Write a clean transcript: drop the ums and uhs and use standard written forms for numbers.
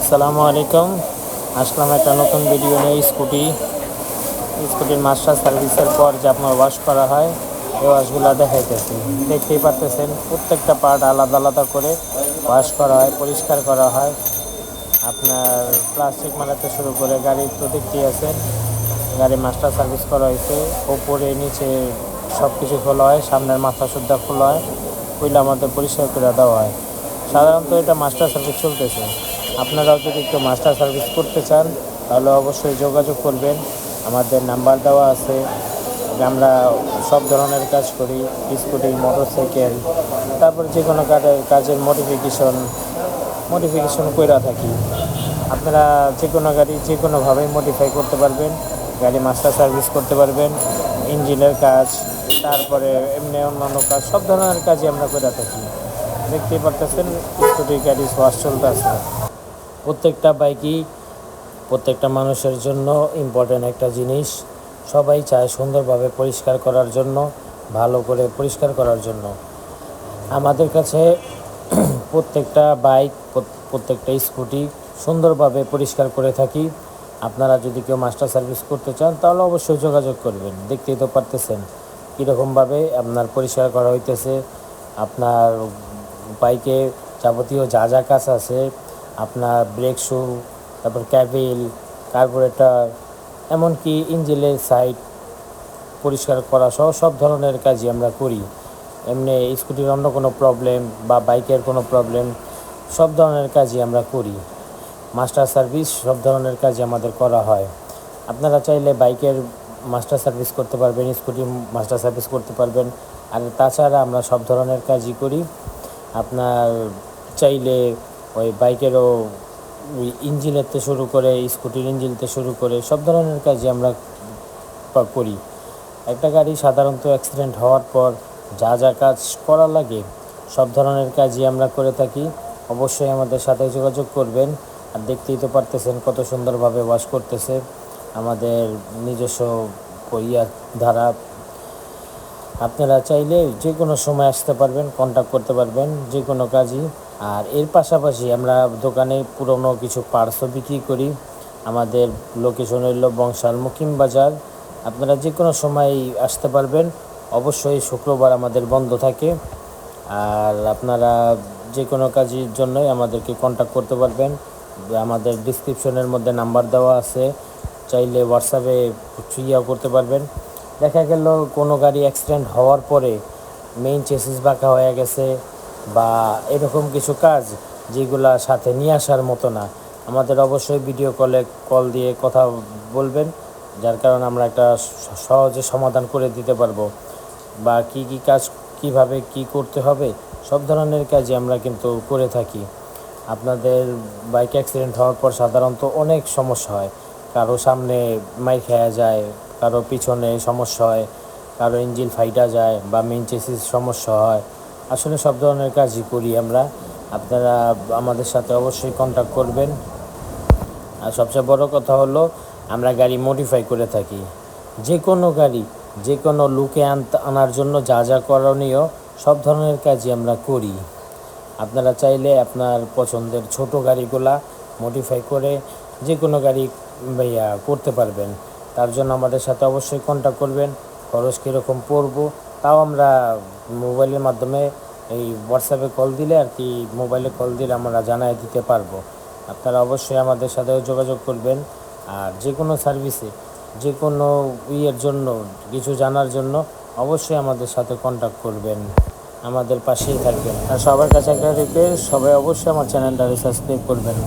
আসসালামু আলাইকুম। আসলাম একটা নতুন ভিডিও নিয়ে। স্কুটির মাস্টার সার্ভিসের পর যে আপনার ওয়াশ করা হয়, এই ওয়াশগুলো দেখাইতেছি। দেখতেই পারতেছেন প্রত্যেকটা পার্ট আলাদা আলাদা করে ওয়াশ করা হয়, পরিষ্কার করা হয়। আপনার প্লাস্টিক মারাতে শুরু করে গাড়ির তো দেখতেই আছেন, গাড়ি মাস্টার সার্ভিস করা হয়েছে। ওপরে নিচে সব কিছু খোলা হয়, সামনের মাথা সুদ্ধা খোলা হয়, ওইগুলো আমাদের পরিষ্কার করে দেওয়া হয়। সাধারণত এটা মাস্টার সার্ভিস চলতেছে। আপনারাও যদি একটু মাস্টার সার্ভিস করতে চান তাহলে অবশ্যই যোগাযোগ করবেন। আমাদের নাম্বার দেওয়া আছে। আমরা সব ধরনের কাজ করি, স্কুটি, মোটরসাইকেল, তারপর যে কোনো কাজের মডিফিকেশন করে থাকি। আপনারা যে কোনো গাড়ি যে কোনোভাবেই মডিফাই করতে পারবেন, গাড়ি মাস্টার সার্ভিস করতে পারবেন, ইঞ্জিনের কাজ, তারপরে এমনি অন্যান্য কাজ, সব ধরনের কাজই আমরা করে থাকি। দেখতেই পারতেছেন স্কুটির গাড়ি ওয়াশ চলতেছে। প্রত্যেকটা বাইকই প্রত্যেকটা মানুষের জন্য ইম্পর্ট্যান্ট একটা জিনিস। সবাই চায় সুন্দরভাবে পরিষ্কার করার জন্য, ভালো করে পরিষ্কার করার জন্য। আমাদের কাছে প্রত্যেকটা বাইক, প্রত্যেকটা স্কুটি সুন্দরভাবে পরিষ্কার করে থাকি। আপনারা যদি কেউ মাস্টার সার্ভিস করতে চান তাহলে অবশ্যই যোগাযোগ করবেন। দেখতেই তো পারতেছেন কীরকমভাবে আপনার পরিষ্কার করা হইতেছে। আপনার বাইকে যাবতীয় যা যা কাজ আছে, আপনার ব্রেক শু, তারপর ক্যাবিল, কার্বোরেটর, এমনকি ইঞ্জিনের সাইড পরিষ্কার করা সহ সব ধরনের কাজই আমরা করি। এমনি স্কুটির অন্য কোনো প্রবলেম বা বাইকের কোনো প্রবলেম, সব ধরনের কাজই আমরা করি। মাস্টার সার্ভিস সব ধরনের কাজই আমাদের করা হয়। আপনারা চাইলে বাইকের মাস্টার সার্ভিস করতে পারবেন, স্কুটির মাস্টার সার্ভিস করতে পারবেন। আর তাছাড়া আমরা সব ধরনের কাজই করি। আপনার চাইলে ওই বাইকেরও ইঞ্জিনেরতে শুরু করে, স্কুটির ইঞ্জিনতে শুরু করে সব ধরনের কাজই আমরা করি। একটা গাড়ি সাধারণত অ্যাক্সিডেন্ট হওয়ার পর যা যা কাজ করা লাগে সব ধরনের কাজই আমরা করে থাকি। অবশ্যই আমাদের সাথে যোগাযোগ করবেন। আর দেখতেই তো পারতেছেন কত সুন্দরভাবে ওয়াশ করতেছে আমাদের নিজস্ব ধারা। আপনারা চাইলে যে কোনো সময় আসতে পারবেন, কন্ট্যাক্ট করতে পারবেন যে কোনো কাজই। আর এর পাশাপাশি আমরা দোকানে পুরনো কিছু পার্টসও বিক্রি করি। আমাদের লোকেশন হইল বংশাল বাজার। আপনারা যে কোনো সময় আসতে পারবেন। অবশ্যই শুক্রবার আমাদের বন্ধ থাকে। আর আপনারা যে কোনো কাজের জন্যই আমাদেরকে কন্ট্যাক্ট করতে পারবেন। আমাদের ডিসক্রিপশনের মধ্যে নাম্বার দেওয়া আছে, চাইলে হোয়াটসঅ্যাপে করতে পারবেন। দেখা গেল কোনো গাড়ি অ্যাক্সিডেন্ট হওয়ার পরে মেইন চেসিস বাঁকা হয়ে গেছে বা এরকম কিছু কাজ যেগুলা সাথে নিয়ে আসার মতো না, আমাদের অবশ্যই ভিডিও কল দিয়ে কথা বলবেন, যার কারণে আমরা একটা সহজে সমাধান করে দিতে পারবো। বা কি কাজ কিভাবে কি করতে হবে সব ধরনের কাজই আমরা কিন্তু করে থাকি। আপনাদের বাইক অ্যাক্সিডেন্ট হওয়ার পর সাধারণত অনেক সমস্যা হয়। কারো সামনে মাইর খাওয়া যায়, কারো পিছনে সমস্যা হয়, কারো ইঞ্জিন ফাইটা যায় বা মেইন চেসিস সমস্যা হয়। আসলে সব ধরনের কাজই করি আমরা। আপনারা আমাদের সাথে অবশ্যই কন্ট্যাক্ট করবেন। আর সবচেয়ে বড় কথা হলো আমরা গাড়ি মডিফাই করে থাকি। যে কোনো গাড়ি যে কোনো লুকে আনার জন্য যা যা করণীয় সব ধরনের কাজই আমরা করি। আপনারা চাইলে আপনার পছন্দের ছোট গাড়িগুলা মডিফাই করে যে কোনো গাড়ি করতে পারবেন। তার জন্য আমাদের সাথে অবশ্যই কন্ট্যাক্ট করবেন। খরচ কীরকম পড়বো তাও আমরা মোবাইলের মাধ্যমে এই হোয়াটসঅ্যাপে কল দিলে আর কি, মোবাইলে কল দিলে আমরা জানাই দিতে পারবো। আপনারা অবশ্যই আমাদের সাথেও যোগাযোগ করবেন। আর যে কোনো সার্ভিসে যে কোনো জন্য কিছু জানার জন্য অবশ্যই আমাদের সাথে কন্ট্যাক্ট করবেন, আমাদের পাশেই থাকবেন। আর সবার কাছে একটা রিকোয়েস্ট, সবাই অবশ্যই আমার চ্যানেলটা সাবস্ক্রাইব করবেন।